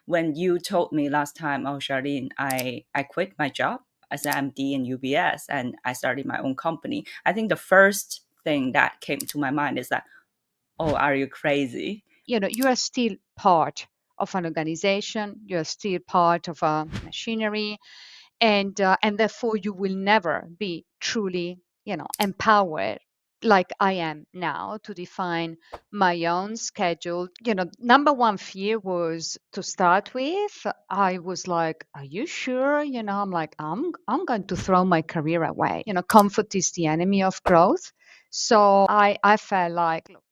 when you told me last time, oh, Charlene, I quit my job as an MD in UBS and I started my own company. I think the first thing that came to my mind is that, oh, are you crazy? You are still part of an organization, you are still part of a machinery, and therefore you will never be truly empowered like I am now to define my own schedule. Number one fear was, to start with, I was like, are you sure? I'm like, I'm going to throw my career away. Comfort is the enemy of growth. So I felt like, look,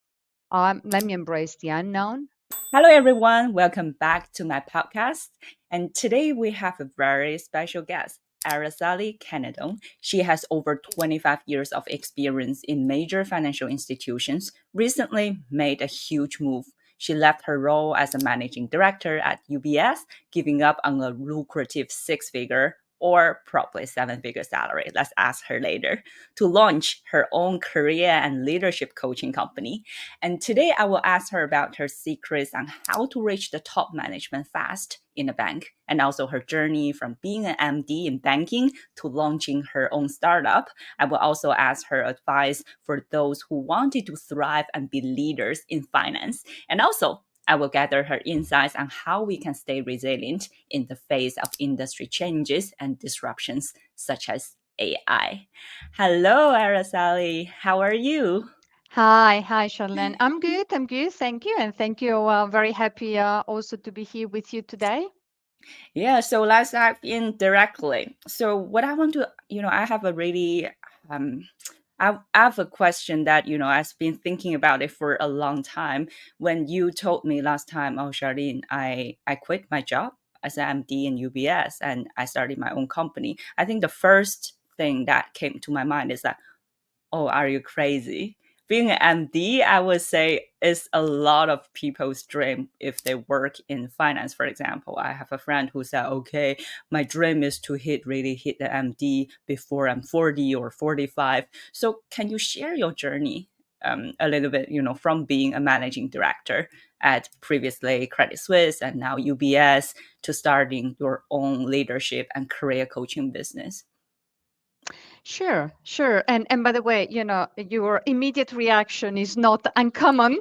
let me embrace the unknown. Hello, everyone. Welcome back to my podcast. And today we have a very special guest, Araceli Canadon. She has over 25 years of experience in major financial institutions, recently made a huge move. She left her role as a managing director at UBS, giving up on a lucrative six-figure or probably seven-figure salary. Let's ask her later, to launch her own career and leadership coaching company. And today I will ask her about her secrets on how to reach the top management fast in a bank, and also her journey from being an MD in banking to launching her own startup. I will also ask her advice for those who wanted to thrive and be leaders in finance. And also, I will gather her insights on how we can stay resilient in the face of industry changes and disruptions such as AI. Hello, Araceli. How are you? Hi, Charlene. I'm good. Thank you. And thank you. Very happy also to be here with you today. Yeah, so let's dive in directly. So what I want to, I have a really, I have a question that, I've been thinking about it for a long time. When you told me last time, oh, Charlene, I quit my job as an MD in UBS and I started my own company. I think the first thing that came to my mind is that, oh, are you crazy? Being an MD, I would say, is a lot of people's dream if they work in finance, for example. I have a friend who said, okay, my dream is to really hit the MD before I'm 40 or 45. So can you share your journey a little bit, from being a managing director at previously Credit Suisse and now UBS to starting your own leadership and career coaching business? Sure. And by the way, your immediate reaction is not uncommon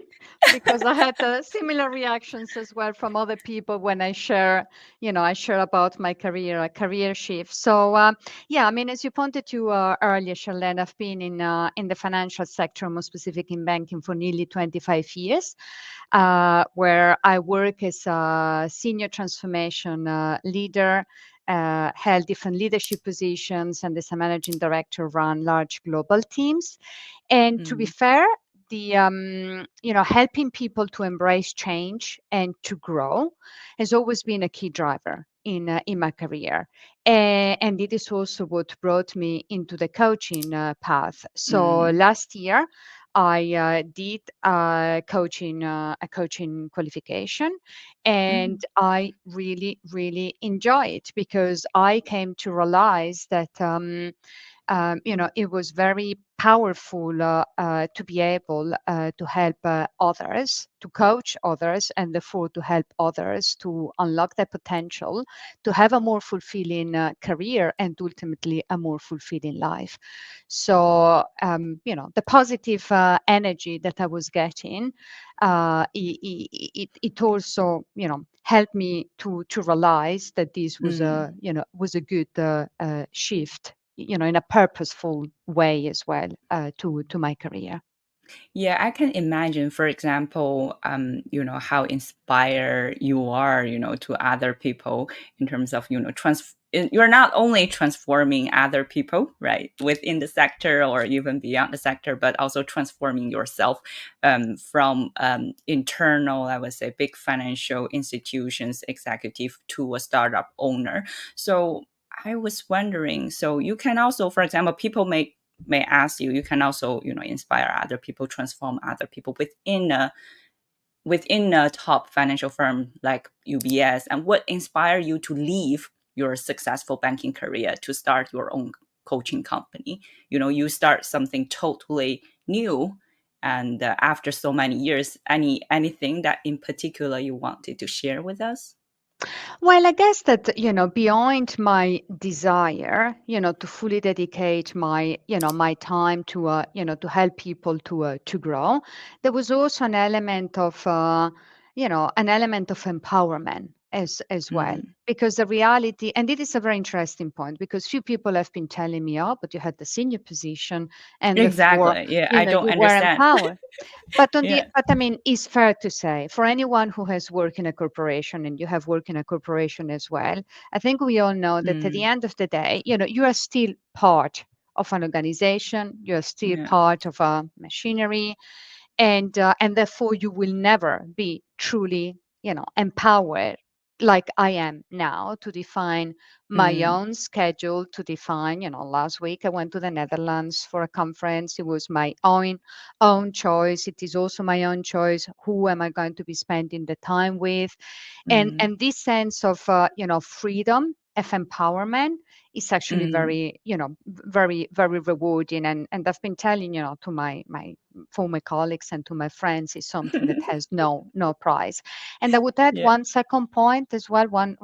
because I had similar reactions as well from other people when I share about my career shift. So yeah, I mean, as you pointed to earlier, Charlene, I've been in the financial sector, more specific in banking, for nearly 25 years, where I work as a senior transformation leader, held different leadership positions, and as a managing director, run large global teams. And to be Mm. fair, the helping people to embrace change and to grow has always been a key driver in my career, and it is also what brought me into the coaching path. So Mm. last year I did a coaching qualification, and Mm. I really enjoy it because I came to realize that it was very powerful to be able to help others, to coach others, and therefore to help others to unlock their potential, to have a more fulfilling career, and ultimately a more fulfilling life. So, the positive energy that I was getting, it also, helped me to realize that this was Mm. a good shift, in a purposeful way as well, to my career. Yeah, I can imagine, for example, how inspired you are, to other people in terms of, you're not only transforming other people, right, within the sector or even beyond the sector, but also transforming yourself from internal, I would say, big financial institutions executive to a startup owner. So I was wondering, so you can also, for example, people may ask you, you can also, inspire other people, transform other people within a top financial firm like UBS. And what inspired you to leave your successful banking career to start your own coaching company? You start something totally new, and after so many years, anything that in particular you wanted to share with us? Well, I guess that, beyond my desire, to fully dedicate my time to help people to grow, there was also an element of empowerment as well. Mm. Because the reality, and it is a very interesting point, because few people have been telling me, oh, but you had the senior position and therefore, Exactly. Yeah, I don't you were understand. empowered. Yeah. But I mean, it's fair to say for anyone who has worked in a corporation, and you have worked in a corporation as well, I think we all know that at the Mm. end of the day, you are still part of an organization, you are still Yeah. part of a machinery, and therefore you will never be truly, empowered like I am now to define my Mm. own schedule, to define, last week I went to the Netherlands for a conference. It was my own choice. It is also my own choice. Who am I going to be spending the time with? Mm. And this sense of freedom, of empowerment, is actually Mm. very, very, very rewarding. And I've been telling, to my former colleagues and to my friends, is something that has no price. And I would add Yeah. one second point as well, one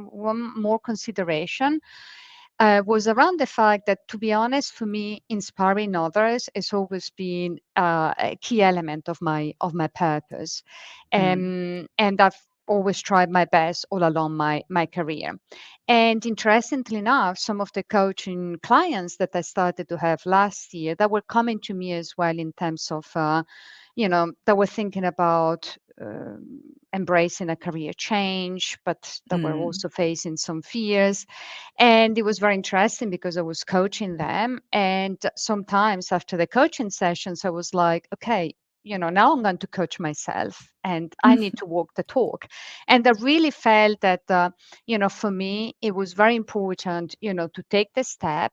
more consideration, was around the fact that, to be honest, for me, inspiring others has always been a key element of my purpose, Mm. and I've always tried my best all along my career. And interestingly enough, some of the coaching clients that I started to have last year, that were coming to me as well in terms of, that were thinking about embracing a career change, but that were Mm. also facing some fears. And it was very interesting because I was coaching them. And sometimes after the coaching sessions, I was like, okay, now I'm going to coach myself and I need to walk the talk. And I really felt that, for me, it was very important, to take the step,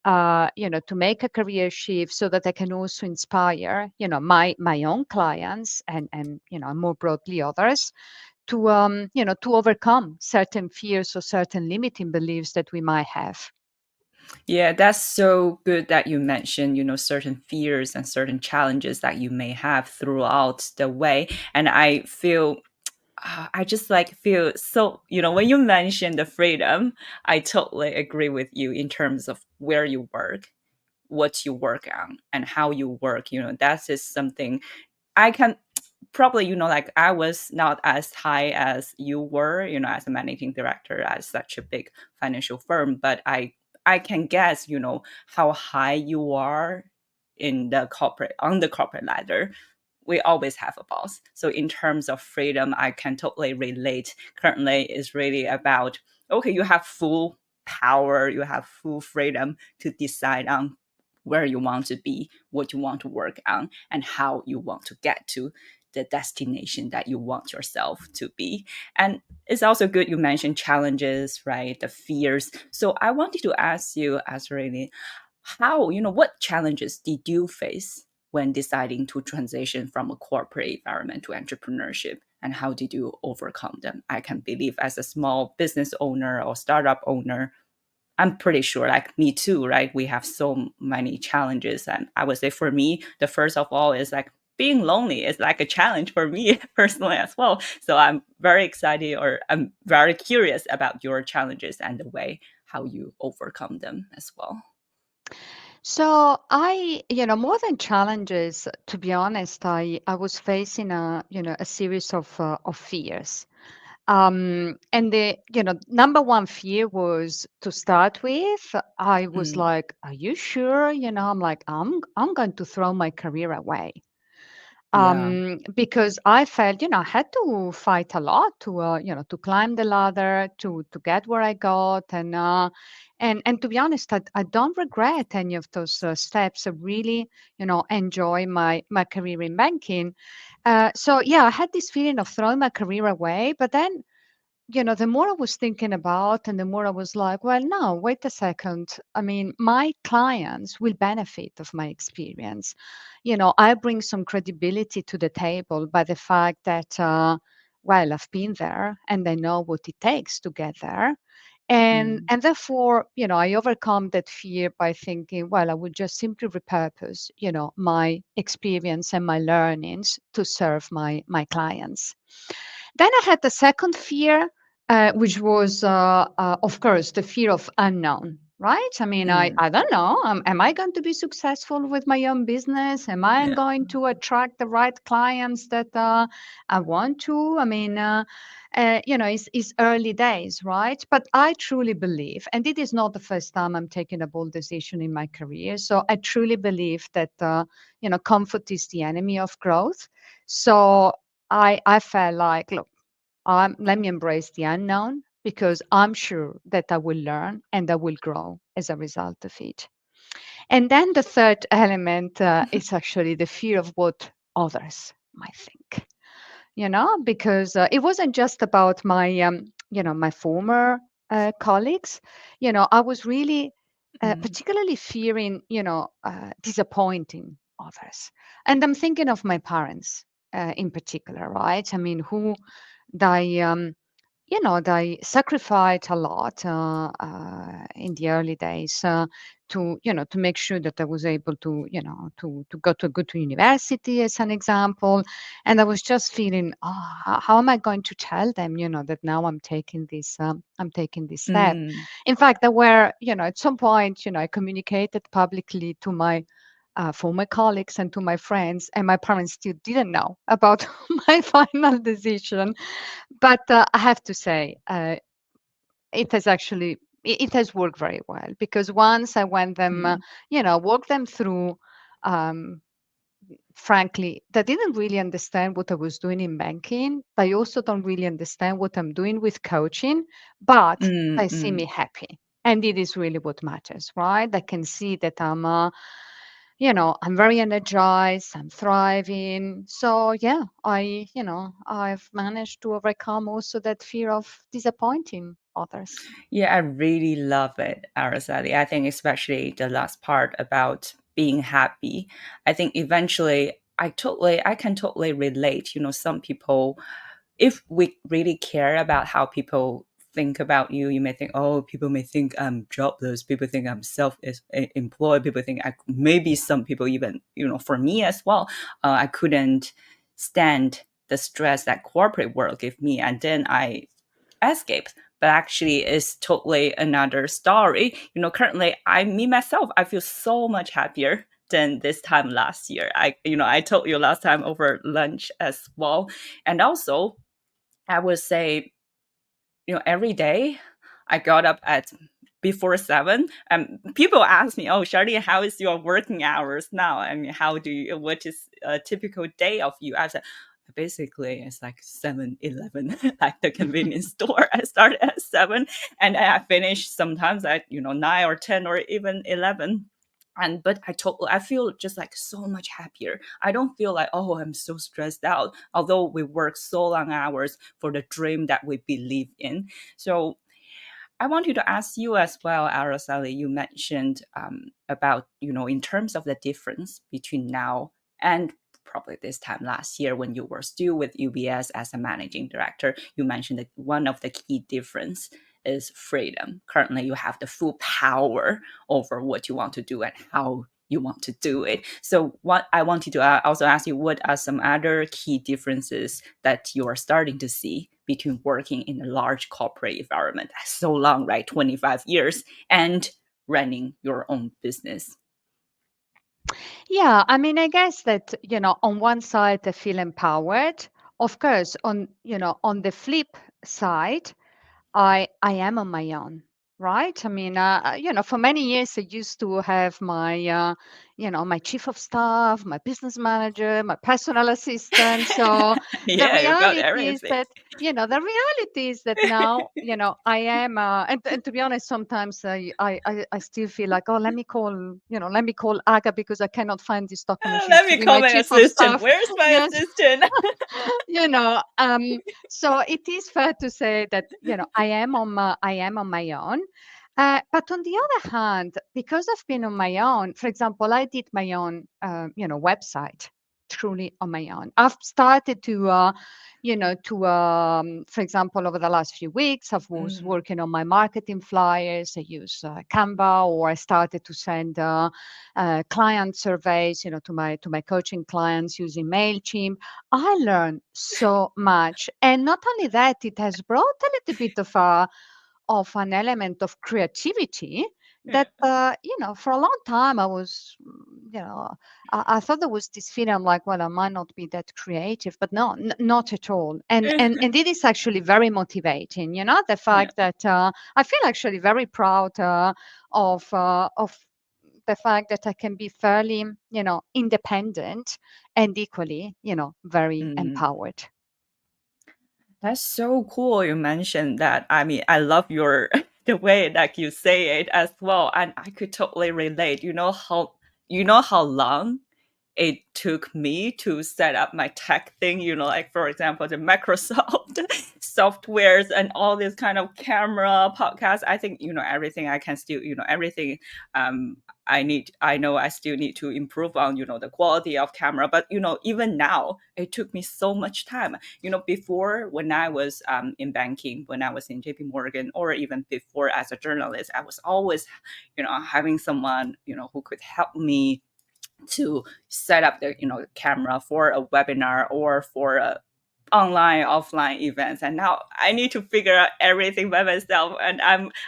to make a career shift so that I can also inspire, my own clients and more broadly others to overcome certain fears or certain limiting beliefs that we might have. Yeah, that's so good that you mentioned, certain fears and certain challenges that you may have throughout the way. And I feel I just like feel so, when you mention the freedom, I totally agree with you in terms of where you work, what you work on, and how you work. That is something I can probably, like I was not as high as you were, as a managing director at such a big financial firm, but I can guess, how high you are in the corporate on the corporate ladder. We always have a boss. So in terms of freedom, I can totally relate. Currently is really about, okay, you have full power, you have full freedom to decide on where you want to be, what you want to work on, and how you want to get to the destination that you want yourself to be. And it's also good you mentioned challenges, right? The fears. So I wanted to ask you, Azrini, what challenges did you face when deciding to transition from a corporate environment to entrepreneurship? And how did you overcome them? I can believe as a small business owner or startup owner, I'm pretty sure, like me too, right? We have so many challenges. And I would say for me, the first of all is like being lonely is like a challenge for me personally as well. So I'm very excited or I'm very curious about your challenges and the way how you overcome them as well. So more than challenges, to be honest, I was facing a series of fears. And the, number one fear was, to start with, I was Mm, like, are you sure? I'm like, I'm going to throw my career away. yeah. Because I felt, I had to fight a lot to climb the ladder, to get where I got. And to be honest, I don't regret any of those steps. I really, enjoy my career in banking. So yeah, I had this feeling of throwing my career away, but then, the more I was thinking about, and the more I was like, well, no, wait a second. I mean, my clients will benefit of my experience. I bring some credibility to the table by the fact that, well, I've been there and I know what it takes to get there. And Mm, and therefore, I overcome that fear by thinking, well, I would just simply repurpose, my experience and my learnings to serve my clients. Then I had the second fear, which was, of course, the fear of unknown, right? I mean, Mm, I don't know. Am I going to be successful with my own business? Am I yeah. going to attract the right clients that I want to? I mean, it's early days, right? But I truly believe, and it is not the first time I'm taking a bold decision in my career. So I truly believe that, comfort is the enemy of growth. So I felt like, look, let me embrace the unknown because I'm sure that I will learn and I will grow as a result of it. And then the third element is actually the fear of what others might think, because it wasn't just about my former colleagues. I was really Mm, particularly fearing, disappointing others. And I'm thinking of my parents in particular, right? I mean, who they they sacrificed a lot in the early days to make sure that I was able to to go to a good university as an example. And I was just feeling, oh, how am I going to tell them, that now I'm taking this step. mm, In fact, there were, at some point, I communicated publicly to my former colleagues and to my friends, and my parents still didn't know about my final decision. But I have to say, it has actually it has worked very well because once I went them, mm, walked them through. Um, Frankly, they didn't really understand what I was doing in banking. They also don't really understand what I'm doing with coaching, but mm, they see me mm. happy. And it is really what matters, right? They can see that I'm very energized, I'm thriving. So yeah, I've managed to overcome also that fear of disappointing others. Yeah, I really love it, Araceli. I think especially the last part about being happy. I think eventually I can totally relate. Some people, if we really care about how people think about you, you may think, oh, people may think I'm jobless. People think I'm self-employed. People think maybe some people even, for me as well, I couldn't stand the stress that corporate world give me. And then I escaped, but actually it's totally another story. Currently me myself, I feel so much happier than this time last year. I told you last time over lunch as well. And also I would say, every day I got up at before 7. And people ask me, oh, Charlene, how is your working hours now? I mean, what is a typical day of you? I said, basically it's like 7-Eleven, like the convenience store. I start at 7 and I finish sometimes at 9 or 10 or even 11. And but I feel just like so much happier. I don't feel like, oh, I'm so stressed out, although we work so long hours for the dream that we believe in. So I wanted to ask you as well, Araceli. You mentioned about, in terms of the difference between now and probably this time last year when you were still with UBS as a managing director. You mentioned that one of the key difference is freedom. Currently, you have the full power over what you want to do and how you want to do it. So what I wanted to also ask you, what are some other key differences that you are starting to see between working in a large corporate environment so long, right, 25 years, and running your own business? Yeah, I mean, I guess that, on one side, I feel empowered. Of course, on the flip side, I am on my own, right? I mean, for many years I used to have my chief of staff, my business manager, my personal assistant. So the Yeah, you got reality is everything. that, now, I am, and to be honest, sometimes I still feel like, oh, let me call Aga because I cannot find this document. She's Let me still call my my chief of assistant. staff. Where's my Yes. assistant? you know so it is fair to say that I am on my own, but on the other hand, because I've been on my own, for example, I did my own website truly on my own. I've started to, for example, over the last few weeks, I was Mm, working on my marketing flyers. I use Canva, or I started to send client surveys, to my coaching clients using Mailchimp. I learned so much, and not only that, it has brought a little bit of an element of creativity yeah. that for a long time I was I thought there was this feeling. I'm like, well, I might not be that creative, but no, not at all. And it is actually very motivating, the Yeah. fact that I feel actually very proud of the fact that I can be fairly independent, and equally very Mm. empowered. That's so cool you mentioned that. I mean, I love your the way that you say it as well. And I could totally relate. You know how long it took me to set up my tech thing, like for example, the Microsoft softwares and all this kind of camera podcast. I think, everything I can still, everything um I know I still need to improve on, the quality of camera. But, even now, it took me so much time. Before, when I was in banking, when I was in JP Morgan, or even before as a journalist, I was always, having someone, who could help me to set up the camera for a webinar or for a online offline events. And now I need to figure out everything by myself. And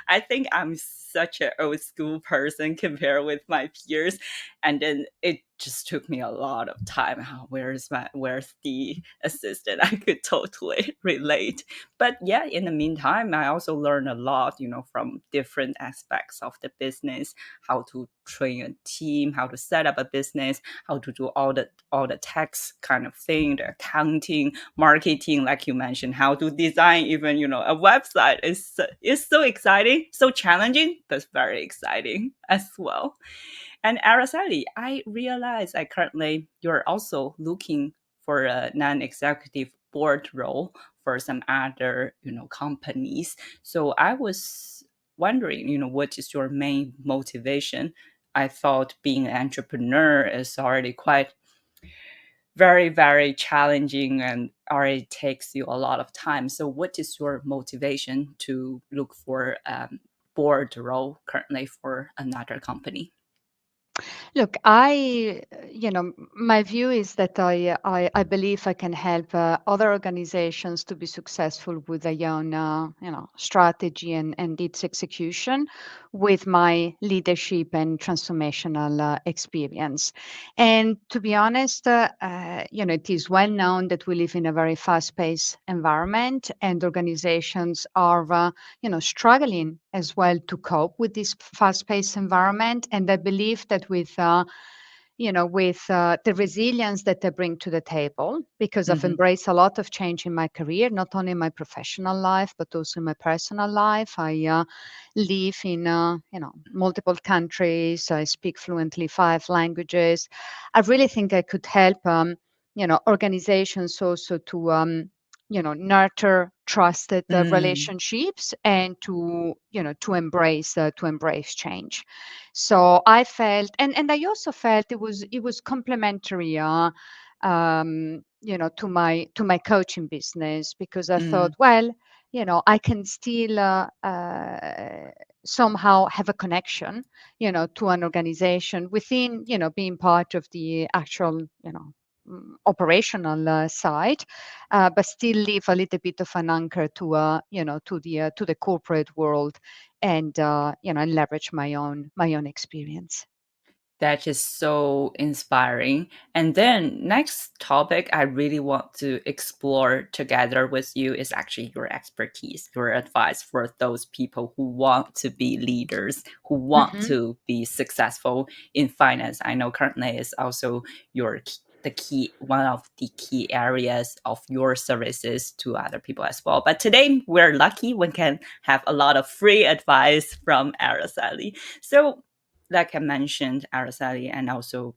I think I'm such an old school person compared with my peers. And then it just took me a lot of time. Where's the assistant? I could totally relate. But yeah, in the meantime, I also learned a lot, from different aspects of the business, how to train a team, how to set up a business, how to do all the tax kind of thing, the accounting, marketing, like you mentioned, how to design even, a website is so exciting, so challenging, but very exciting as well. And Araceli, I realize I currently you're also looking for a non-executive board role for some other, companies. So I was wondering, what is your main motivation? I thought being an entrepreneur is already quite very, very challenging and already takes you a lot of time. So what is your motivation to look for board role currently for another company? Look, my view is that I believe I can help other organizations to be successful with their own, strategy and its execution with my leadership and transformational experience. And to be honest, it is well known that we live in a very fast-paced environment, and organizations are, struggling as well to cope with this fast-paced environment. And I believe that with the resilience that I bring to the table, because I've Hmm. embraced a lot of change in my career, not only in my professional life, but also in my personal life. I live in, multiple countries. I speak fluently 5 languages. I really think I could help, organizations also to, nurture trusted Mm, relationships, and to embrace change. So I felt, and I also felt it was complementary, to my coaching business, because I thought, mm, well, I can still somehow have a connection, to an organization within, being part of the actual, operational side, but still leave a little bit of an anchor to the corporate world, and leverage my own experience. that is so inspiring. And then next topic I really want to explore together with you is actually your expertise, your advice for those people who want to be leaders, who want Hmm. to be successful in finance. I know currently is also one of the key areas of your services to other people as well. But today we're lucky we can have a lot of free advice from Araceli. So like I mentioned, Araceli, and also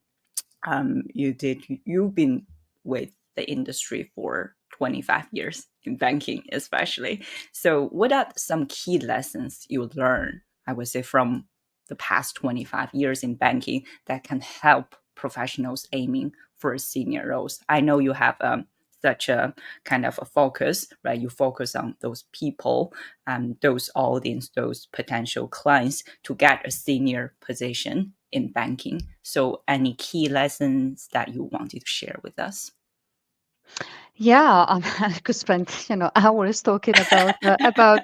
you've been with the industry for 25 years in banking, especially. So, what are some key lessons you learned, I would say, from the past 25 years in banking that can help professionals aiming for senior roles? I know you have such a kind of a focus, right? You focus on those people and those audience, those potential clients to get a senior position in banking. So any key lessons that you wanted to share with us? Yeah, I could spend, hours talking about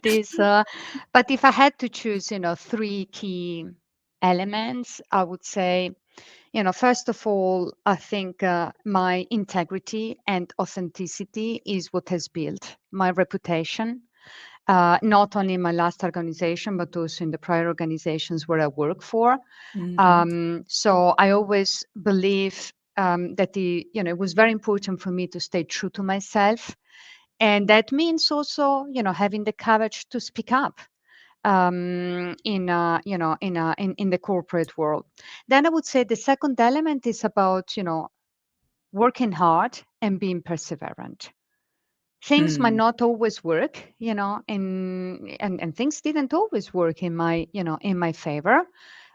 this. But if I had to choose, three key elements, I would say, first of all, I think my integrity and authenticity is what has built my reputation, not only in my last organization, but also in the prior organizations where I work for. Mm-hmm. So I always believe that it was very important for me to stay true to myself, and that means also, having the courage to speak up in the corporate world. Then I would say the second element is about, working hard and being perseverant. Things might Mm, not always work, and things didn't always work in my favor,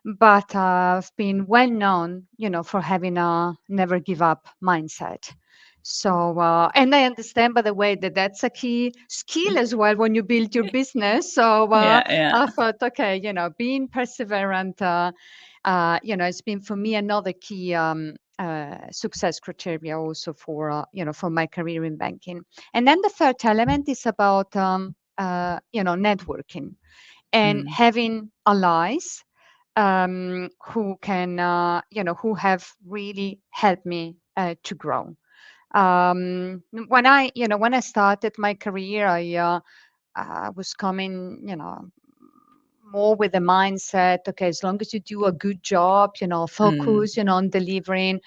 but I've been well known, for having a never give up mindset. So, and I understand, by the way, that that's a key skill as well when you build your business. So yeah, yeah. I thought, okay, being perseverant, it's been for me another key success criteria also for my career in banking. And then the third element is about networking and Mm, having allies who have really helped me to grow. When I started my career, I was coming, more with the mindset, okay, as long as you do a good job, mm, focus, on delivering.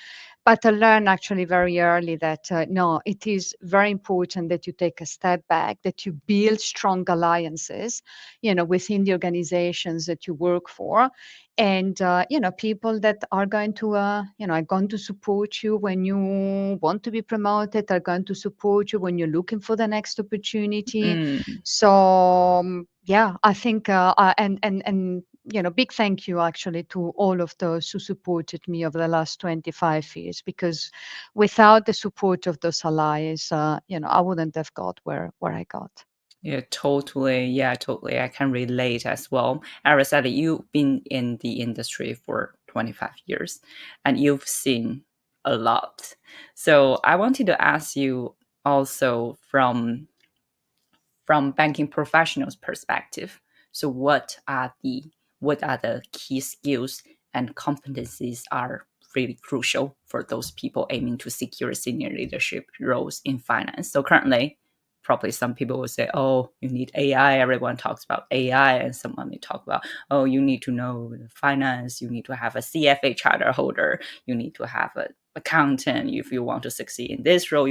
But I learned actually very early that no, it is very important that you take a step back, that you build strong alliances, within the organizations that you work for, and people that are going to support you when you want to be promoted, are going to support you when you're looking for the next opportunity. mm. So yeah, I think and big thank you actually to all of those who supported me over the last 25 years, because without the support of those allies, I wouldn't have got where I got. Yeah, totally. Yeah, totally. I can relate as well. Araceli, you've been in the industry for 25 years and you've seen a lot. So I wanted to ask you also from banking professionals' perspective. So what are the key skills and competencies are really crucial for those people aiming to secure senior leadership roles in finance? So currently, probably some people will say, oh, you need AI. Everyone talks about AI. And someone may talk about, oh, you need to know finance. You need to have a CFA charter holder. You need to have an accountant. If you want to succeed in this role,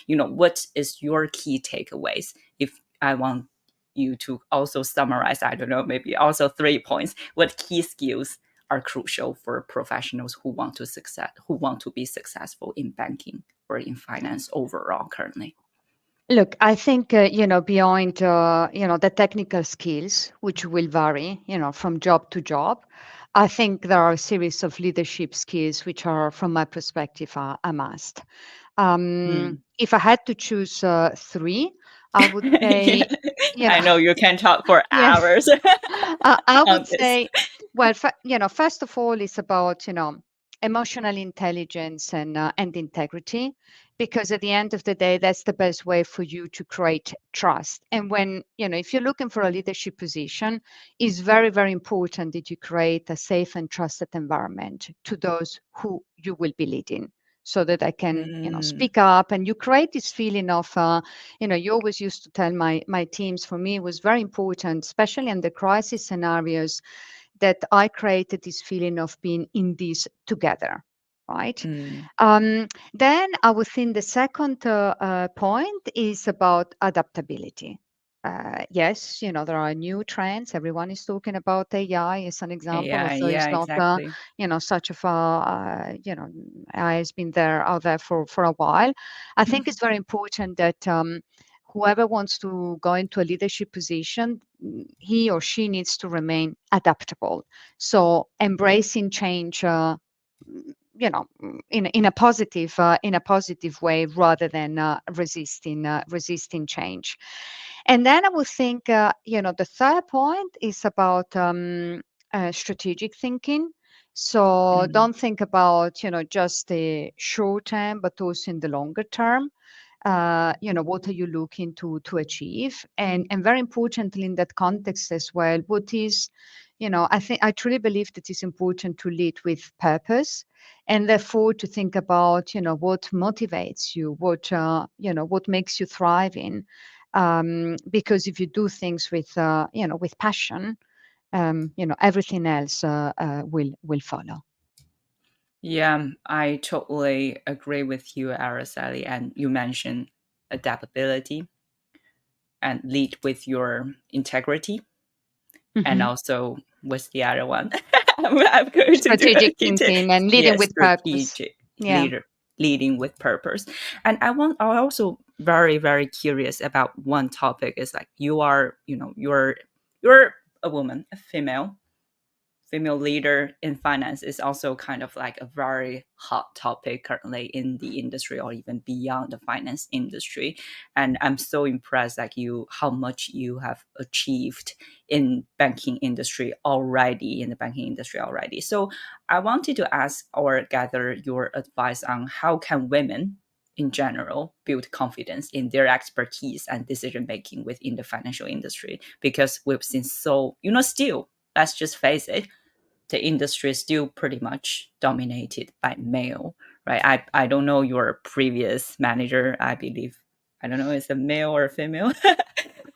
what is your key takeaways? If I want you to also summarize, I don't know, maybe also 3 points. What key skills are crucial for professionals who want to be successful in banking or in finance overall currently? Look, I think, beyond, the technical skills, which will vary, from job to job, I think there are a series of leadership skills which are, from my perspective, a must. Mm. If I had to choose three, I would Yeah, say, I know you can talk for yes, hours I on would this. say, well, first of all, it's about, emotional intelligence and integrity, because at the end of the day, that's the best way for you to create trust. And when, if you're looking for a leadership position, it's very, very important that you create a safe and trusted environment to those who you will be leading, so that I can, Mm, speak up, and you create this feeling of, you always used to tell my teams, for me, it was very important, especially in the crisis scenarios, that I created this feeling of being in this together, right? mm, Then I would think the second point is about adaptability. Yes, there are new trends. Everyone is talking about AI as an example, yeah, although it's yeah, not, exactly. such of a, AI has been there out there for a while. I think it's very important that whoever wants to go into a leadership position, he or she needs to remain adaptable. So embracing change, in a positive way rather than resisting change. And then I would think, the third point is about strategic thinking. So Mhm. don't think about, just the short term, but also in the longer term. What are you looking to achieve? And very importantly in that context as well, what is, I truly believe that it's important to lead with purpose, and therefore to think about, what motivates you, what makes you thriving. Because if you do things with passion, everything else will follow. Yeah, I totally agree with you, Araceli. And you mentioned adaptability and lead with your integrity, and Mhm. also what's the other one? I'm going to do Strategic it. thinking and leading Yes, with purpose. strategic Yeah. leader, leading with purpose. And I'm also very, very curious about one topic. Is like you are, you're a woman, a female leader in finance is also kind of like a very hot topic currently in the industry or even beyond the finance industry. And I'm so impressed like you how much you have achieved in the banking industry already. So I wanted to ask or gather your advice on how can women in general build confidence in their expertise and decision making within the financial industry, because we've seen so still, let's just face it, the industry is still pretty much dominated by male, right? I don't know your previous manager. I believe, I don't know, is a male or a female, but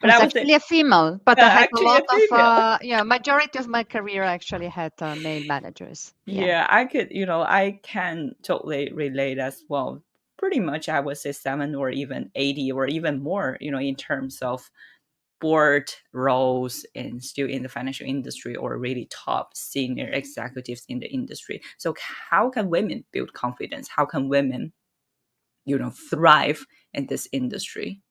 It's I would say actually a female, but I had a actually lot a of, female. majority of my career actually had male managers. Yeah. Yeah, I could, I can totally relate as well. Pretty much, I would say 7 or even 80 or even more, in terms of board roles and still in the financial industry or really top senior executives in the industry. So how can women build confidence? How can women, thrive in this industry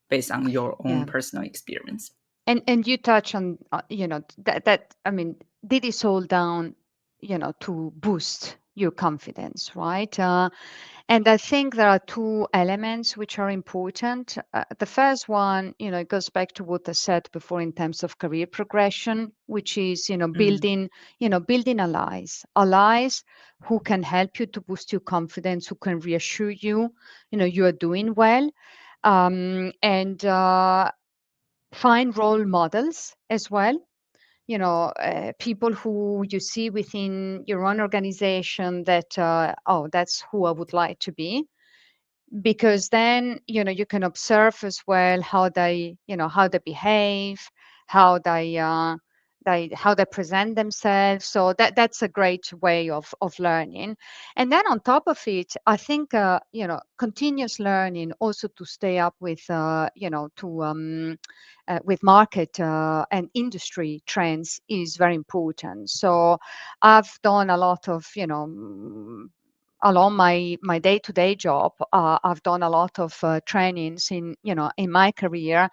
based on your own Yeah. personal experience? And you touch on, that I mean, did this all down, to boost your confidence, right? And I think there are two elements which are important. The first one, it goes back to what I said before in terms of career progression, which is, Mm. building allies who can help you to boost your confidence, who can reassure you, you are doing well. And find role models as well, people who you see within your own organization that, oh, that's who I would like to be. Because then, you can observe as well how they behave, how they present themselves. So that's a great way of learning. And then on top of it, I think, continuous learning also to stay up with, with market and industry trends is very important. So I've done a lot of, along my day-to-day job, I've done a lot of trainings in my career.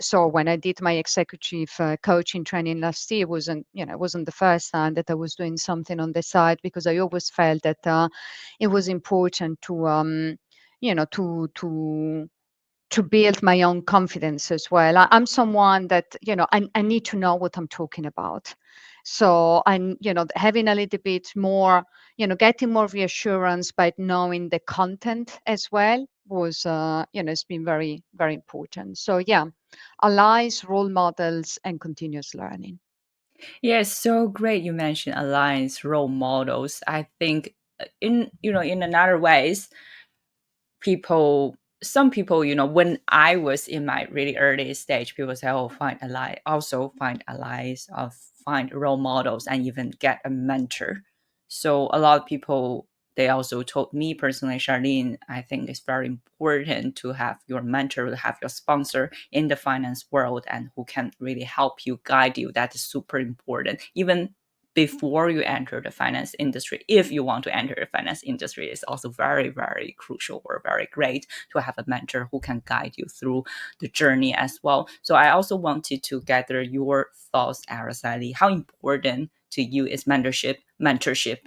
So when I did my executive coaching training last year, it wasn't the first time that I was doing something on the side, because I always felt that it was important to, to build my own confidence as well. I'm someone that, I need to know what I'm talking about. So I'm, having a little bit more, getting more reassurance by knowing the content as well was, it's been very, very important. So yeah, allies, role models, and continuous learning. Yes, so great you mentioned alliance role models. I think in another ways, some people, when I was in my really early stage, people say, oh, find allies, or find role models, and even get a mentor. So a lot of people, they also told me personally, Charlene, I think it's very important to have your mentor, to have your sponsor in the finance world, and who can really help you, guide you. That is super important. Even before you enter the finance industry, if you want to enter the finance industry, it's also very, very crucial or very great to have a mentor who can guide you through the journey as well. So I also wanted to gather your thoughts, Araceli. How important to you is mentorship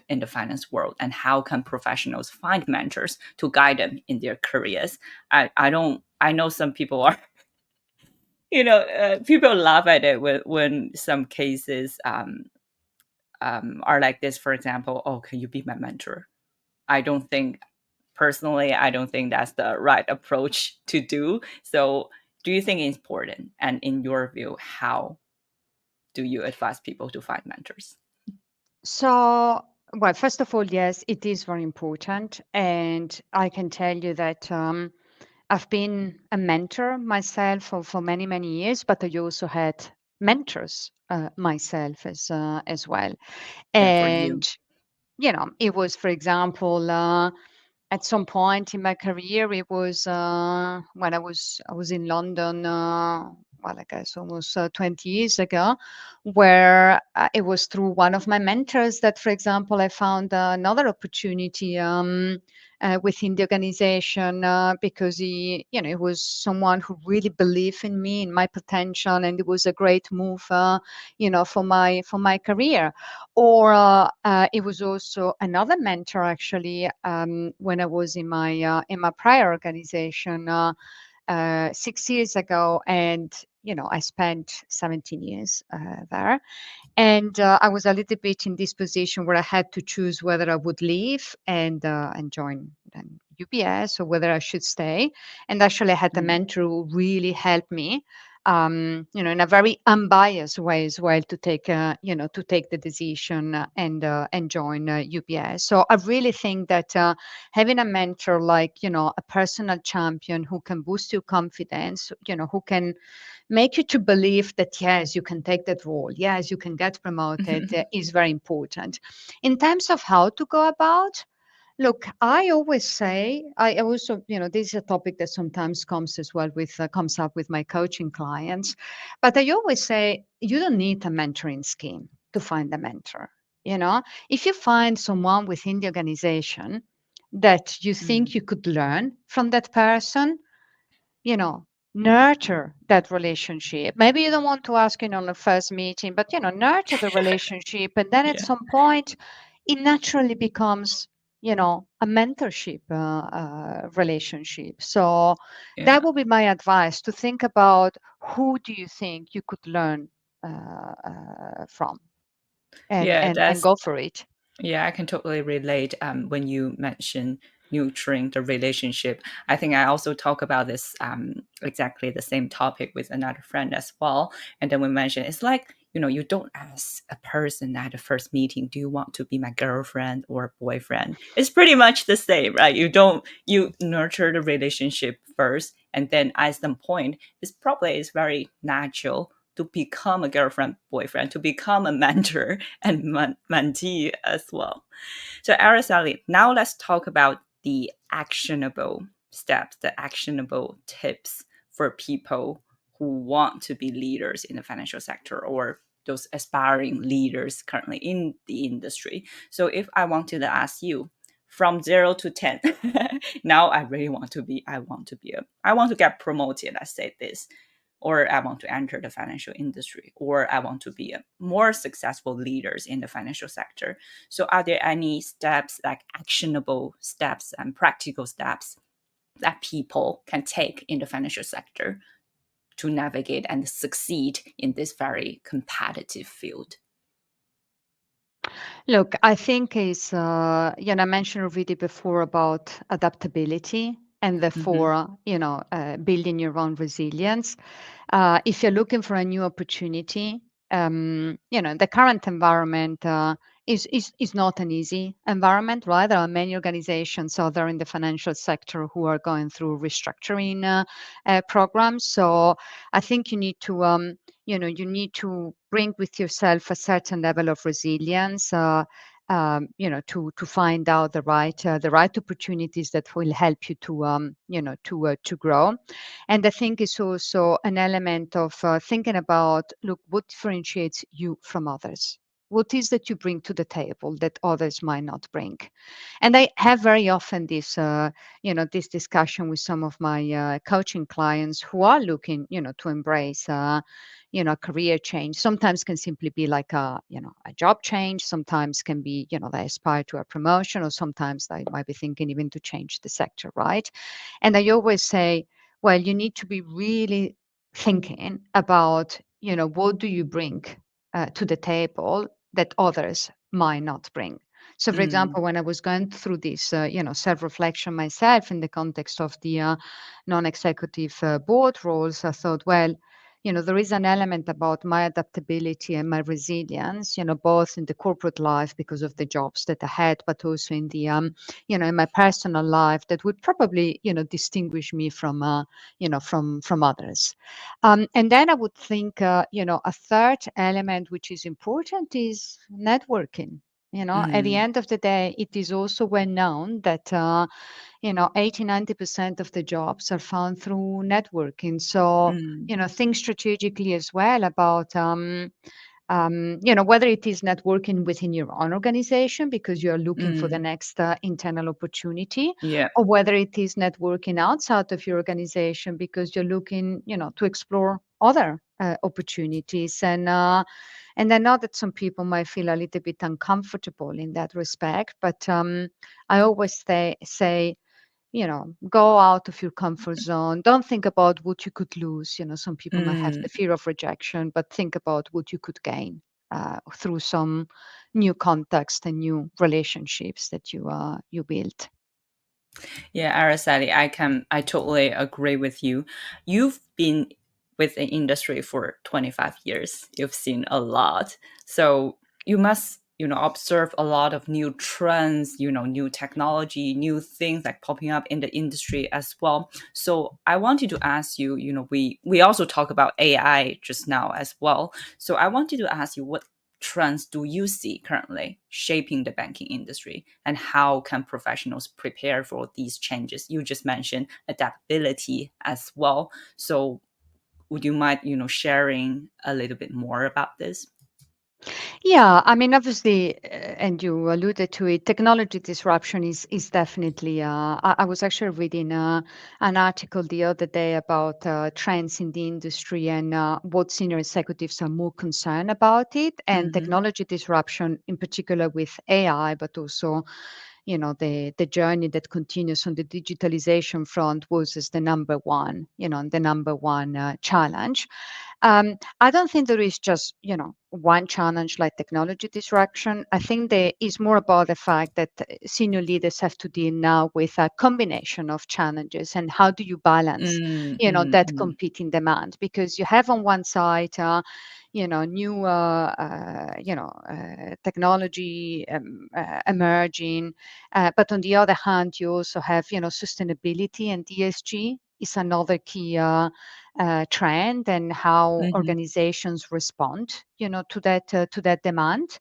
in the finance world, and how can professionals find mentors to guide them in their careers? I know some people are people laugh at it when some cases are like this. For example, oh, can you be my mentor? I don't think Personally, I don't think that's the right approach to do. So do you think it's important? And in your view, how do you advise people to find mentors? So, well, first of all, yes, it is very important. And I can tell you that I've been a mentor myself for many, many years, but I also had mentors myself as well. Yeah, for you. And, it was, for example, at some point in my career, it was when I was in London. Well, I guess almost 20 years ago, where it was through one of my mentors that, for example, I found another opportunity within the organization because he was someone who really believed in me, in my potential, and it was a great move, for my career. Or it was also another mentor actually when I was in my prior organization 6 years ago, and I spent 17 years there, and I was a little bit in this position where I had to choose whether I would leave and join then UBS or whether I should stay. And actually, I had a Mm. mentor who really helped me, in a very unbiased way as well to take the decision and join UBS. So I really think that having a mentor like a personal champion who can boost your confidence, who can make you to believe that yes, you can take that role, yes, you can get promoted, is very important. In terms of how to go about, look, I always say, I also, this is a topic that sometimes comes up with my coaching clients, but I always say you don't need a mentoring scheme to find a mentor. You know, if you find someone within the organization that you think Mm. you could learn from that person, you know, nurture that relationship. Maybe you don't want to ask on the first meeting, but nurture the relationship. And then at Yeah, some point, it naturally becomes, a mentorship relationship. So yeah, that would be my advice, to think about who do you think you could learn from, and, yeah. and, and That's go for it. Yeah, I can totally relate. When you mention nurturing the relationship, I think I also talk about this exactly the same topic with another friend as well. And then we mentioned it's like you don't ask a person at the first meeting, "Do you want to be my girlfriend or boyfriend?" It's pretty much the same, right? You nurture the relationship first, and then at some point, it's very natural to become a girlfriend, boyfriend, to become a mentor and mentee as well. So, Araceli, now let's talk about the actionable steps, the actionable tips for people who want to be leaders in the financial sector or those aspiring leaders currently in the industry. So, if I wanted to ask you from 0 to 10, now I want to get promoted, let's say this, or I want to enter the financial industry, or I want to be a more successful leaders in the financial sector. So are there any steps, like actionable steps and practical steps that people can take in the financial sector to navigate and succeed in this very competitive field? Look, I think I mentioned already before about adaptability and Mm-hmm. therefore, building your own resilience. If you're looking for a new opportunity, the current environment is not an easy environment, right? There are many organizations out there in the financial sector who are going through restructuring programs. So I think you need to bring with yourself a certain level of resilience. To find out the right opportunities that will help you to grow. And I think it's also an element of thinking about, look, what differentiates you from others, what is that you bring to the table that others might not bring? And I have very often this, this discussion with some of my coaching clients who are looking, to embrace, career change. Sometimes can simply be like a job change. Sometimes can be, they aspire to a promotion, or sometimes they might be thinking even to change the sector, right? And I always say, well, you need to be really thinking about, what do you bring to the table that others might not bring. So, for Mm, example, when I was going through this, self-reflection myself in the context of the non-executive board roles, I thought, well, there is an element about my adaptability and my resilience, both in the corporate life because of the jobs that I had, but also in the, in my personal life that would probably, distinguish me from, from others. And then I would think, a third element which is important is networking. At the mm, end of the day, it is also well known that 80-90% of the jobs are found through networking. So, mm, think strategically as well about, whether it is networking within your own organization because you're looking for the mm. next internal opportunity, Yeah. or whether it is networking outside of your organization because you're looking, to explore other opportunities. And I know that some people might feel a little bit uncomfortable in that respect, but I always say, go out of your comfort zone. Don't think about what you could lose. Some people might have Mm. the fear of rejection, but think about what you could gain through some new context and new relationships that you build. Yeah, Araceli, I totally agree with you. You've been with the industry for 25 years. You've seen a lot. So you must, observe a lot of new trends, new technology, new things like popping up in the industry as well. So I wanted to ask you, we also talk about AI just now as well. So I wanted to ask you, what trends do you see currently shaping the banking industry, and how can professionals prepare for these changes? You just mentioned adaptability as well. So would you mind, sharing a little bit more about this? Yeah, I mean, obviously, and you alluded to it, technology disruption is definitely. I was actually reading an article the other day about trends in the industry and what senior executives are more concerned about it, and Hmm. technology disruption, in particular with AI, but also, the journey that continues on the digitalization front was as the number one, the number one challenge. I don't think there is just, one challenge like technology disruption. I think there is more about the fact that senior leaders have to deal now with a combination of challenges, and how do you balance, Mm, mm, that mm, competing demand? Because you have on one side, new, technology emerging, but on the other hand, you also have, sustainability and ESG is another key trend, and how mhm, organizations respond, to that demand.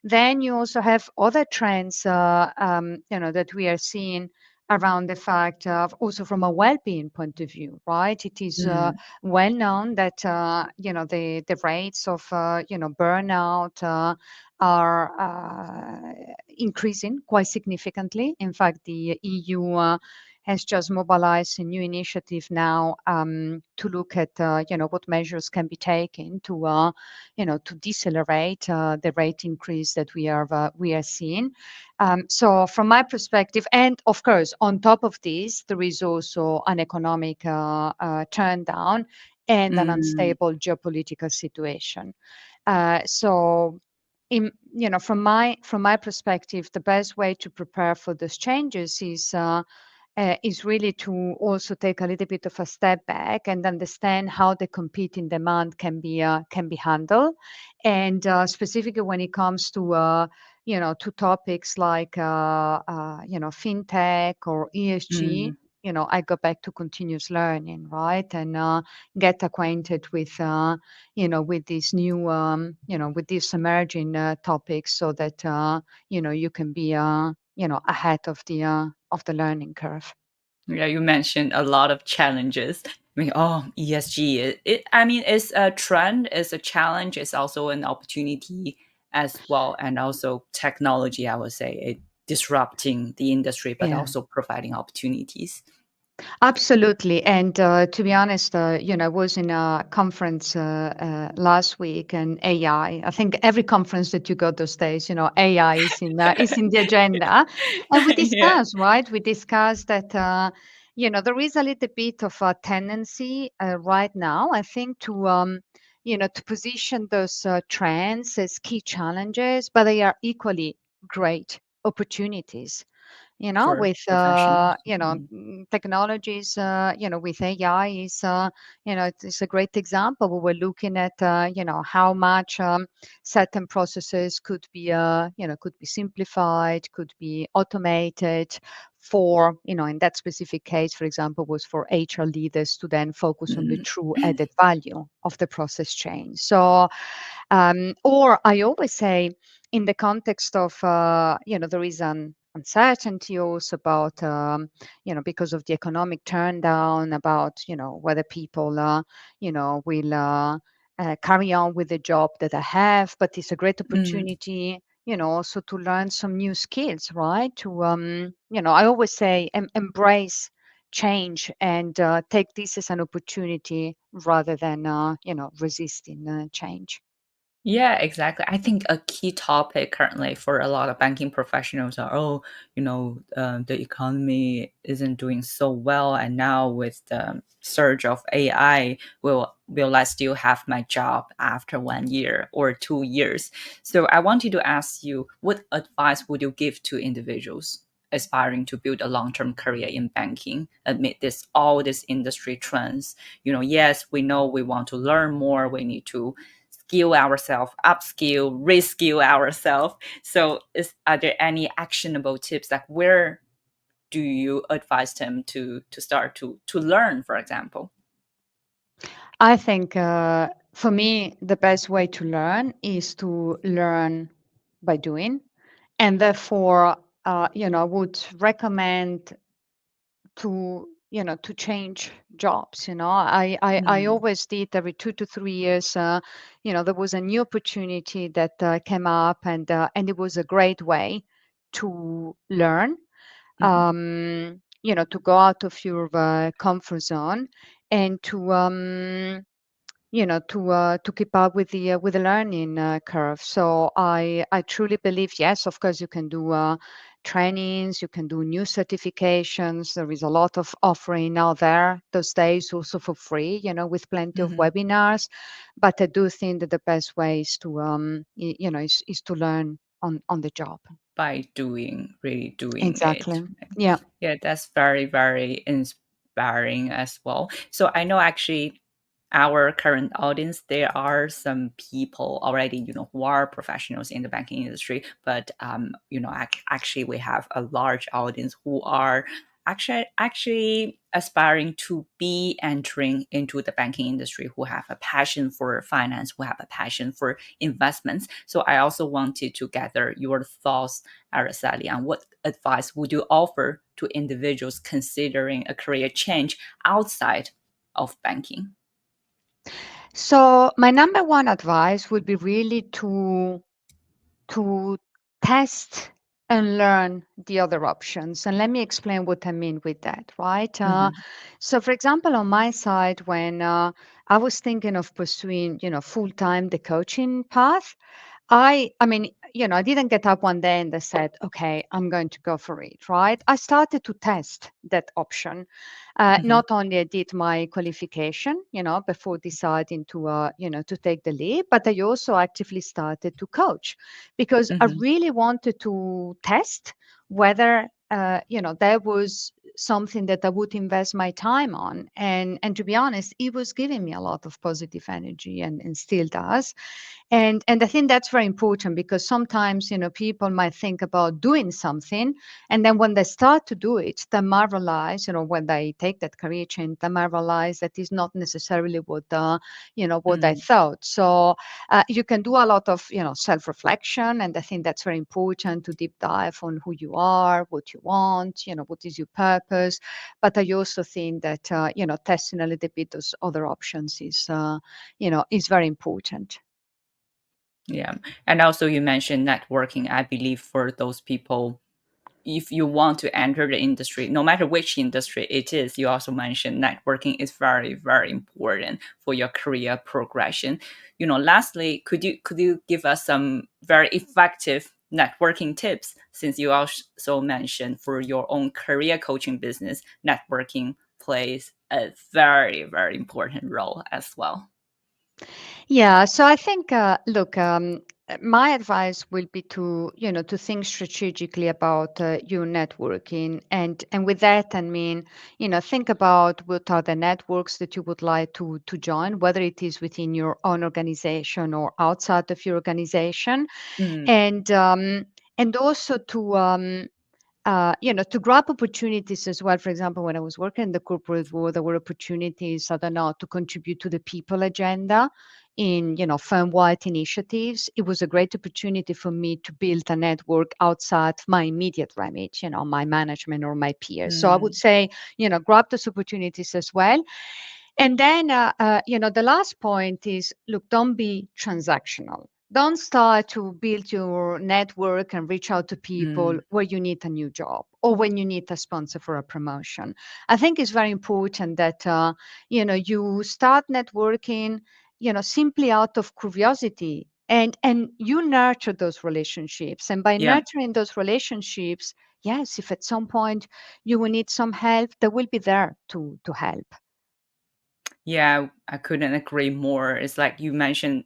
Then you also have other trends, that we are seeing around the fact of also from a well-being point of view, right? It is mm, well known that the rates of burnout are increasing quite significantly. In fact, the EU has just mobilized a new initiative now to look at what measures can be taken to decelerate the rate increase that we are seeing. So from my perspective, and of course on top of this, there is also an economic turn down and an mm, unstable geopolitical situation. So from my perspective, the best way to prepare for those changes is really to also take a little bit of a step back and understand how the competing demand can be handled, and specifically when it comes to topics like fintech or ESG. mm. I go back to continuous learning, right, and get acquainted with these new with these emerging topics, so that you can be ahead of the learning curve. Yeah, you mentioned a lot of challenges. I mean, oh, ESG. I mean, it's a trend, it's a challenge, it's also an opportunity as well, and also technology. I would say it disrupting the industry, but Yeah. also providing opportunities. Absolutely. And to be honest, I was in a conference last week, and AI. I think every conference that you go those days, AI is in the agenda. And we Yeah. discussed, right? We discussed that there is a little bit of a tendency right now, I think, to position those trends as key challenges, but they are equally great opportunities, For with professionals. Mhm. technologies, with AI is it's a great example. We were looking at how much certain processes could be simplified, could be automated for, in that specific case, for example, was for HR leaders to then focus on the Mm. true added value of the process change. So or I always say, in the context of, there is an uncertainty also about, because of the economic turndown, about, whether people, will carry on with the job that I have. But it's a great Mm. opportunity, also to learn some new skills, right? I always say, embrace change and take this as an opportunity rather than, resisting change. Yeah, exactly. I think a key topic currently for a lot of banking professionals are, oh, the economy isn't doing so well, and now with the surge of AI, will I still have my job after 1 year or 2 years? So I wanted to ask you, what advice would you give to individuals aspiring to build a long-term career in banking amid all these industry trends? Yes, we know we want to learn more, we need to skill ourselves, upskill, reskill ourselves. So, are there any actionable tips? Like, where do you advise them to start to learn, for example? I think for me, the best way to learn is to learn by doing. And therefore, I would recommend to change jobs. I Mm, always did every 2 to 3 years. There was a new opportunity that came up, and it was a great way to learn, mhm. to go out of your comfort zone and to keep up with the learning curve. So I truly believe, yes, of course, you can do trainings, you can do new certifications. There is a lot of offering out there those days, also for free, with plenty of Mhm. webinars. But I do think that the best way is to is to learn on the job. By doing, really doing it. Exactly. Yeah. Yeah, that's very, very inspiring as well. So I know actually our current audience, there are some people already, who are professionals in the banking industry, but actually we have a large audience who are actually aspiring to be entering into the banking industry, who have a passion for finance, who have a passion for investments. So I also wanted to gather your thoughts, Araceli, on what advice would you offer to individuals considering a career change outside of banking? So my number one advice would be really to test and learn the other options. And let me explain what I mean with that, right? Mhm, So, for example, on my side, when I was thinking of pursuing, full time the coaching path, I mean, I didn't get up one day and I said, okay, I'm going to go for it, right? I started to test that option. mhm, Not only I did my qualification, before deciding to take the leap, but I also actively started to coach because I mhm. really wanted to test whether, there was something that I would invest my time on. And to be honest, it was giving me a lot of positive energy and still does. And I think that's very important because sometimes, people might think about doing something, and then when they start to do it, they might realize, when they take that career change, they might realize that is not necessarily what I Mm, thought. So you can do a lot of, self-reflection, and I think that's very important to deep dive on who you are, what you want, what is your purpose. But I also think that, testing a little bit those other options is very important. Yeah. And also you mentioned networking. I believe for those people, if you want to enter the industry, no matter which industry it is, you also mentioned networking is very, very important for your career progression. Lastly, could you give us some very effective networking tips, since you also mentioned for your own career coaching business, networking plays a very, very important role as well. Yeah, so I think, look, my advice will be to think strategically about your networking, and with that, I mean, think about what are the networks that you would like to join, whether it is within your own organization or outside of your organization, Mm, and also to grab opportunities as well. For example, when I was working in the corporate world, there were opportunities, I don't know, to contribute to the people agenda in, firm-wide initiatives. It was a great opportunity for me to build a network outside my immediate remit, my management or my peers. So I would mm, say, grab those opportunities as well. And then, the last point is, look, don't be transactional. Don't start to build your network and reach out to people mm. where you need a new job or when you need a sponsor for a promotion. I think it's very important that, you start networking, simply out of curiosity, and you nurture those relationships. And by Yeah. nurturing those relationships, yes, if at some point you will need some help, they will be there to help. Yeah, I couldn't agree more. It's like you mentioned,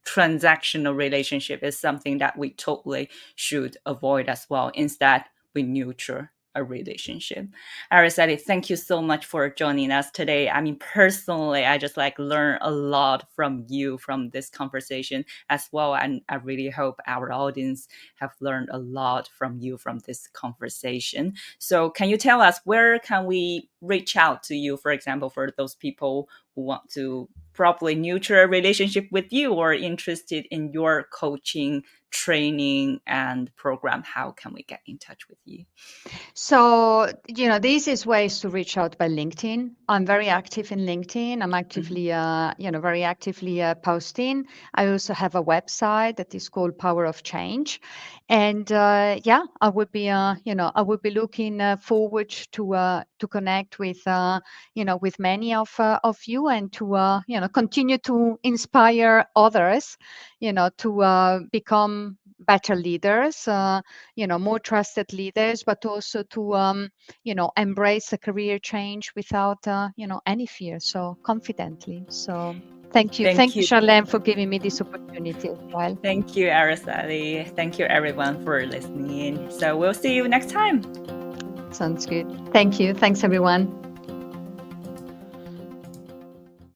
transactional relationship is something that we totally should avoid as well. Instead, we nurture a relationship. Araceli, thank you so much for joining us today. I mean, personally, I just like learn a lot from you from this conversation as well. And I really hope our audience have learned a lot from you from this conversation. So can you tell us, where can we reach out to you, for example, for those people who want to properly nurture a relationship with you or interested in your coaching, training, and program? How can we get in touch with you? So, the easiest way is to reach out by LinkedIn. I'm very active in LinkedIn. I'm Mhm. actively, very actively posting. I also have a website that is called Power of Change. And yeah, I would be looking forward to connect with many of you, and to, continue to inspire others, to become better leaders, more trusted leaders, but also to, embrace a career change without, any fear. So confidently. So thank you. Thank Thank you, you. Charlene, for giving me this opportunity as well. Thank you, Araceli. Thank you, everyone, for listening in. So we'll see you next time. Sounds good. Thank you. Thanks, everyone.